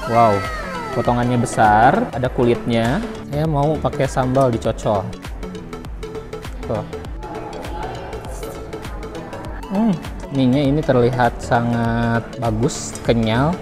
Wow, potongannya besar, ada kulitnya. Saya mau pakai sambal dicocol. Tuh. Mie-nya ini terlihat sangat bagus, kenyal.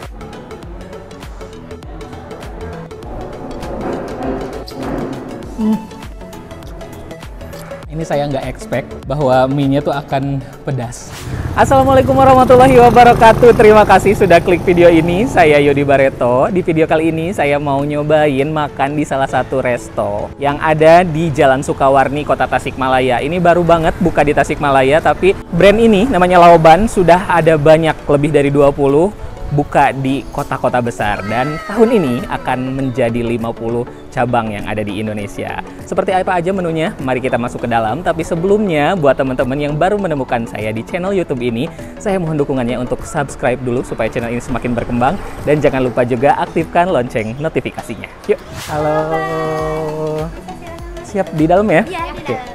Ini saya nggak expect bahwa mie-nya tuh akan pedas. Assalamualaikum warahmatullahi wabarakatuh. Terima kasih sudah klik video ini. Saya Yodi Bareto. Di video kali ini saya mau nyobain makan di salah satu resto yang ada di Jalan Sukawarni, Kota Tasikmalaya. Ini baru banget buka di Tasikmalaya, tapi brand ini namanya Laoban sudah ada banyak, lebih dari 20 buka di kota-kota besar, dan tahun ini akan menjadi 50 cabang yang ada di Indonesia. Seperti apa aja menunya? Mari kita masuk ke dalam. Tapi sebelumnya, buat teman-teman yang baru menemukan saya di channel YouTube ini, saya mohon dukungannya untuk subscribe dulu supaya channel ini semakin berkembang, dan jangan lupa juga aktifkan lonceng notifikasinya. Yuk. Halo. Siap di dalam ya? Iya, di dalam.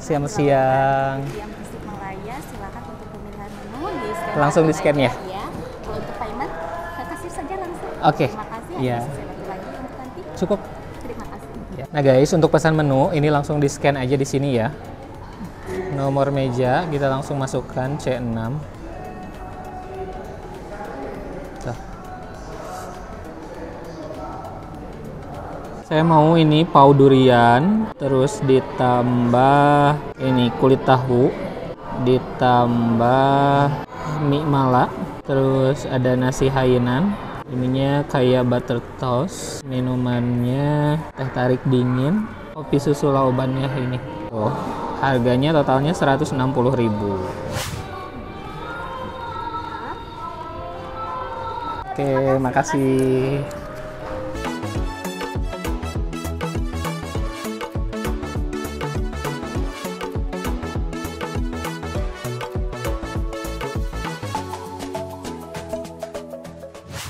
Siang-siang. Yang Tasikmalaya, silakan untuk pemilihan menu di scan. Langsung di scan ya? Ya. Kalau untuk payment, kasih saja langsung. Oke. Terima kasih. Iya. Lagi untuk nanti. Cukup. Terima kasih. Nah guys, untuk pesan menu ini langsung di scan aja di sini ya. Nomor meja kita langsung masukkan C6. Tuh. Saya mau ini pau durian, terus ditambah ini kulit tahu, ditambah mie mala, terus ada nasi hainan. Ininya kayak butter toast, minumannya teh tarik dingin, kopi susu Laoban ya ini. Tuh, harganya totalnya 160.000. Oke, makasih.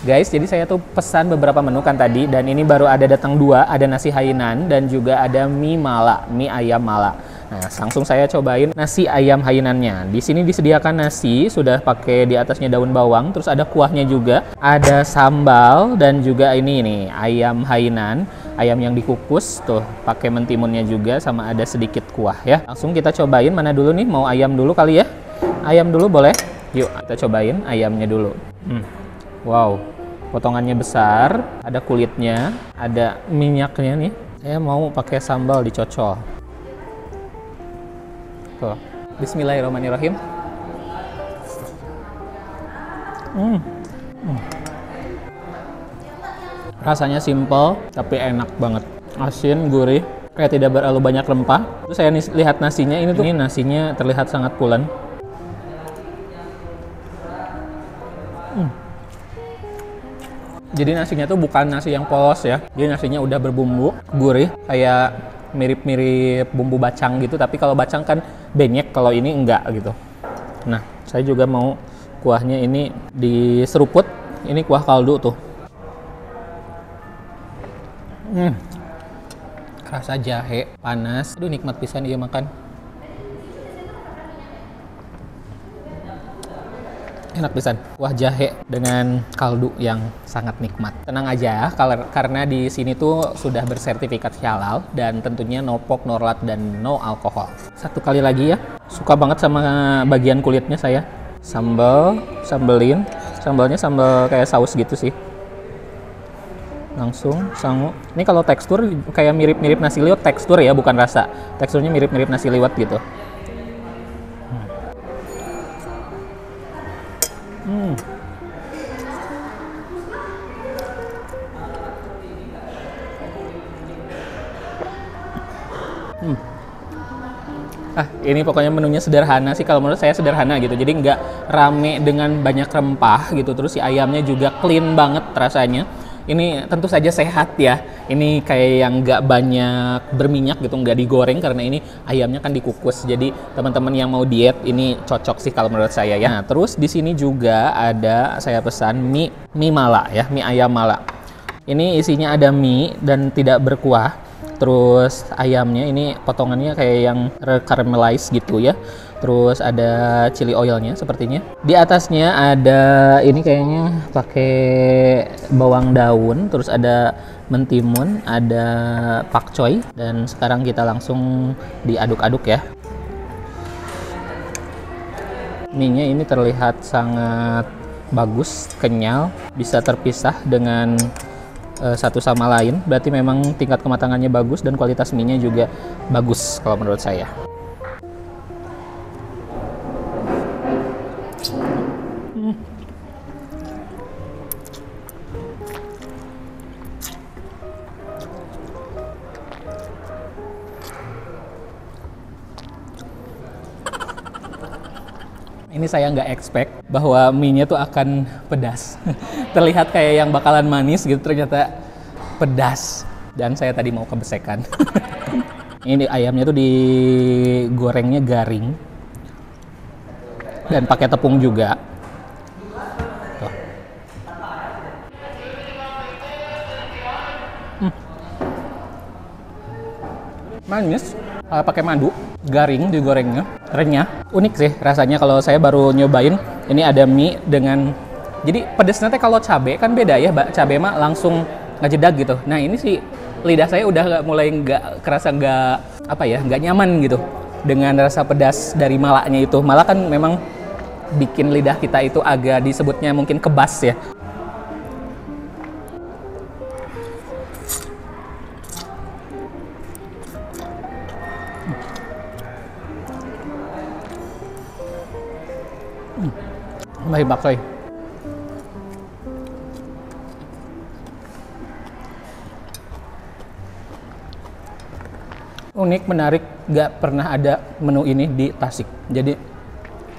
Guys, jadi saya tuh pesan beberapa menu kan tadi, dan ini baru ada datang dua, ada nasi hainan dan juga ada mie mala, mie ayam mala. Nah, langsung saya cobain nasi ayam hainannya. Di sini disediakan nasi, sudah pakai di atasnya daun bawang, terus ada kuahnya juga, ada sambal, dan juga ini nih ayam hainan, ayam yang dikukus tuh, pakai mentimunnya juga, sama ada sedikit kuah ya. Langsung kita cobain, mana dulu nih, mau ayam dulu kali ya? Ayam dulu boleh? Yuk, kita cobain ayamnya dulu. Wow, potongannya besar, ada kulitnya, ada minyaknya nih. Saya mau pakai sambal dicocol. Tuh, bismillahirrahmanirrahim. Rasanya simple, tapi enak banget. Asin, gurih, kayak tidak terlalu banyak rempah. Terus saya lihat nasinya, ini nasinya terlihat sangat pulen. Jadi nasinya tuh bukan nasi yang polos ya, jadi nasinya udah berbumbu, gurih, kayak mirip-mirip bumbu bacang gitu, tapi kalau bacang kan benyek, kalau ini enggak gitu. Nah, saya juga mau kuahnya ini diseruput, ini kuah kaldu tuh. Rasa jahe, panas, aduh nikmat pisan iya makan. Enak pisan, kuah jahe dengan kaldu yang sangat nikmat. Tenang aja, karena di sini tuh sudah bersertifikat halal dan tentunya no pork, no lard, dan no alkohol. Satu kali lagi ya, suka banget sama bagian kulitnya saya. Sambelin, sambalnya sambal kayak saus gitu sih. Langsung sangu. Ini kalau tekstur kayak mirip-mirip nasi liwet, tekstur ya, bukan rasa. Teksturnya mirip-mirip nasi liwet gitu. Ini pokoknya menunya sederhana sih, kalau menurut saya sederhana gitu, jadi nggak rame dengan banyak rempah gitu, terus si ayamnya juga clean banget rasanya. Ini tentu saja sehat ya, ini kayak yang nggak banyak berminyak gitu, nggak digoreng, karena ini ayamnya kan dikukus, jadi teman-teman yang mau diet ini cocok sih kalau menurut saya ya. Nah, terus di sini juga ada saya pesan mie mala ya, mie ayam mala. Ini isinya ada mie dan tidak berkuah. Terus ayamnya ini potongannya kayak yang caramelize gitu ya. Terus ada chili oilnya sepertinya. Di atasnya ada ini kayaknya pakai bawang daun, terus ada mentimun, ada pakcoy, dan sekarang kita langsung diaduk-aduk ya. Mie-nya ini terlihat sangat bagus, kenyal, bisa terpisah dengan satu sama lain, berarti memang tingkat kematangannya bagus dan kualitas mie-nya juga bagus kalau menurut saya. Ini saya nggak expect bahwa mie-nya tuh akan pedas. Terlihat kayak yang bakalan manis gitu, ternyata pedas. Dan saya tadi mau kebesekan. Ini ayamnya tuh digorengnya garing. Dan pakai tepung juga. Tuh. Manis, pakai madu, garing digorengnya, renyah, unik sih rasanya. Kalau saya baru nyobain, ini ada mie dengan, jadi pedesnya kalau cabe kan beda ya, cabe mah langsung ngejedak gitu. Nah ini sih lidah saya udah mulai nggak kerasa, nggak nyaman gitu dengan rasa pedas dari malaknya itu. Malah kan memang bikin lidah kita itu agak disebutnya mungkin kebas ya. Baik baksoy. Unik, menarik, nggak pernah ada menu ini di Tasik. Jadi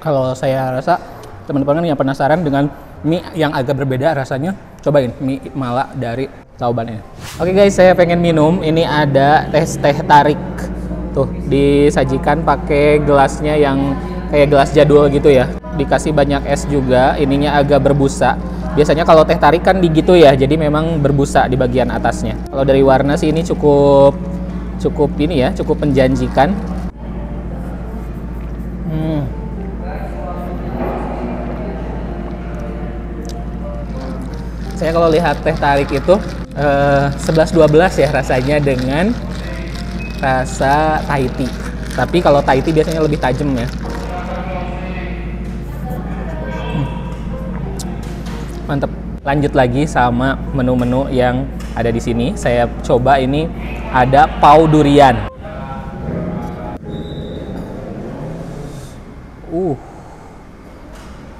kalau saya rasa teman-teman yang penasaran dengan mie yang agak berbeda rasanya, cobain mie Malak dari Tauban ini. Oke guys, saya pengen minum. Ini ada teh tarik. Tuh, disajikan pakai gelasnya yang kayak gelas jadul gitu ya. Dikasih banyak es juga, ininya agak berbusa. Biasanya kalau teh tarik kan gitu ya, jadi memang berbusa di bagian atasnya. Kalau dari warna sih ini cukup ini ya, cukup menjanjikan. Saya kalau lihat teh tarik itu 11-12 ya rasanya dengan rasa Thai tea. Tapi kalau Thai tea biasanya lebih tajam ya. Mantep. Lanjut lagi sama menu-menu yang ada di sini. Saya coba ini ada pau durian.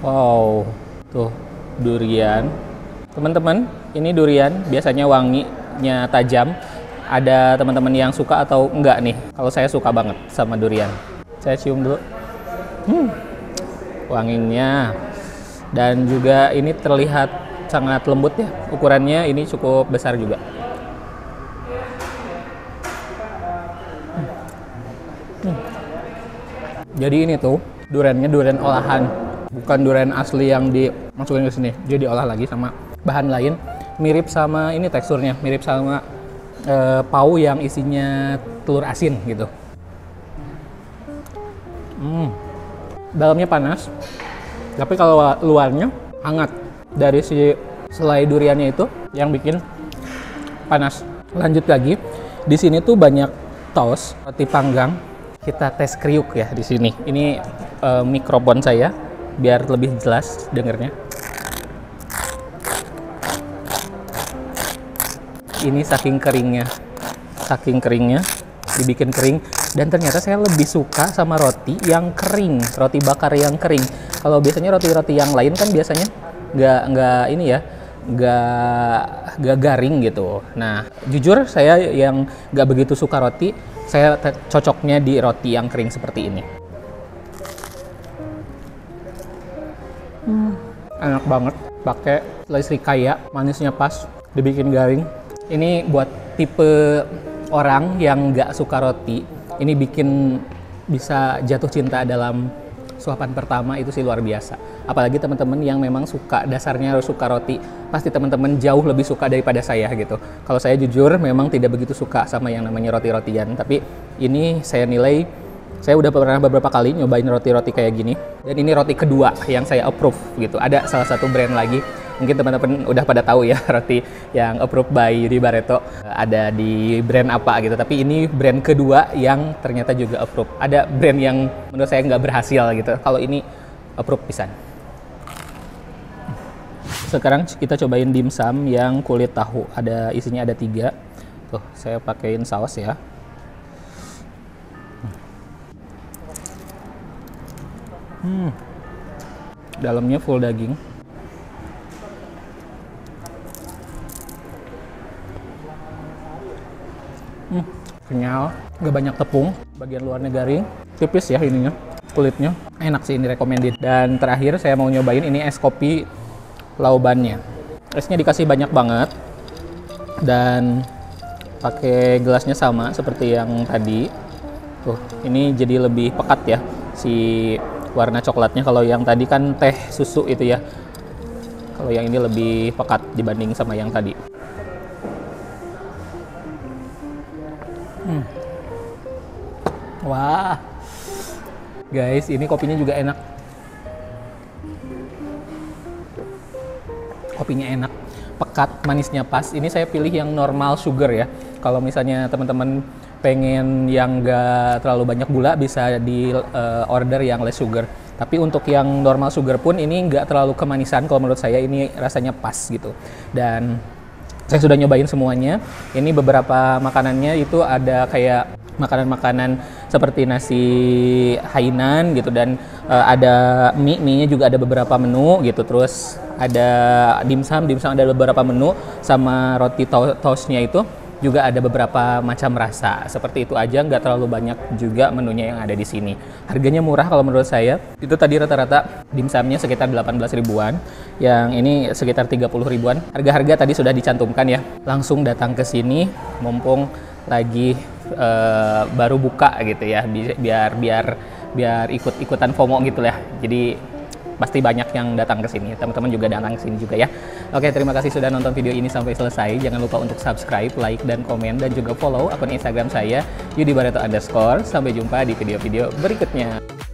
Wow, tuh durian. Teman-teman, ini durian biasanya wanginya tajam. Ada teman-teman yang suka atau enggak nih? Kalau saya suka banget sama durian. Saya cium dulu. Wanginya. Dan juga ini terlihat sangat lembut ya. Ukurannya ini cukup besar juga. Jadi ini tuh duriannya durian olahan, bukan durian asli yang dimasukin ke sini. Dia diolah lagi sama bahan lain. Mirip sama ini teksturnya, mirip sama pau yang isinya telur asin gitu. Dalamnya panas, tapi kalau luarnya hangat. Dari si selai duriannya itu yang bikin panas. Lanjut lagi, di sini tuh banyak toast, roti panggang. Kita tes kriuk ya di sini. Ini mikrofon saya biar lebih jelas dengernya. Ini saking keringnya dibikin kering, dan ternyata saya lebih suka sama roti yang kering, roti bakar yang kering. Kalau biasanya roti-roti yang lain kan biasanya nggak garing gitu. Nah, jujur saya yang nggak begitu suka roti, saya cocoknya di roti yang kering seperti ini. Enak banget, pakai selai serikaya, manisnya pas, dibikin garing. Ini buat tipe orang yang nggak suka roti, ini bikin bisa jatuh cinta dalam suapan pertama itu sih luar biasa. Apalagi teman-teman yang memang suka, dasarnya harus suka roti, pasti teman-teman jauh lebih suka daripada saya gitu. Kalau saya jujur memang tidak begitu suka sama yang namanya roti-rotian, tapi ini saya nilai, saya udah pernah beberapa kali nyobain roti-roti kayak gini, dan ini roti kedua yang saya approve gitu. Ada salah satu brand lagi, mungkin teman-teman udah pada tahu ya roti yang approved by Yudi Barreto ada di brand apa gitu, tapi ini brand kedua yang ternyata juga approved. Ada brand yang menurut saya nggak berhasil gitu, kalau ini approved pisan. Sekarang kita cobain dimsum yang kulit tahu, ada isinya ada 3 tuh, saya pakein saus ya. Dalamnya full daging. Kenyal, gak banyak tepung, bagian luarnya garing, tipis ya ininya, kulitnya enak sih, ini recommended. Dan terakhir saya mau nyobain ini es kopi laubannya. Esnya dikasih banyak banget dan pakai gelasnya sama seperti yang tadi. Tuh, ini jadi lebih pekat ya si warna coklatnya. Kalau yang tadi kan teh susu itu ya. Kalau yang ini lebih pekat dibanding sama yang tadi. Wah, guys, ini kopinya juga enak. Kopinya enak, pekat, manisnya pas. Ini saya pilih yang normal sugar ya. Kalau misalnya teman-teman pengen yang nggak terlalu banyak gula, bisa di order yang less sugar. Tapi untuk yang normal sugar pun ini nggak terlalu kemanisan. Kalau menurut saya ini rasanya pas gitu. Dan saya sudah nyobain semuanya. Ini beberapa makanannya itu ada kayak makanan-makanan seperti nasi Hainan gitu, dan ada mie-nya juga ada beberapa menu gitu. Terus ada dimsum ada beberapa menu, sama roti toastnya itu juga ada beberapa macam rasa. Seperti itu aja, nggak terlalu banyak juga menunya yang ada di sini. Harganya murah kalau menurut saya. Itu tadi rata-rata dimsumnya sekitar 18 ribuan, yang ini sekitar 30 ribuan. Harga-harga tadi sudah dicantumkan ya. Langsung datang ke sini mumpung lagi baru buka gitu ya, biar ikut-ikutan FOMO gitu ya. Jadi pasti banyak yang datang ke sini. Teman-teman juga datang ke sini juga ya. Oke, terima kasih sudah nonton video ini sampai selesai. Jangan lupa untuk subscribe, like, dan komen, dan juga follow akun Instagram saya, Yudi Barreto_. Sampai jumpa di video-video berikutnya.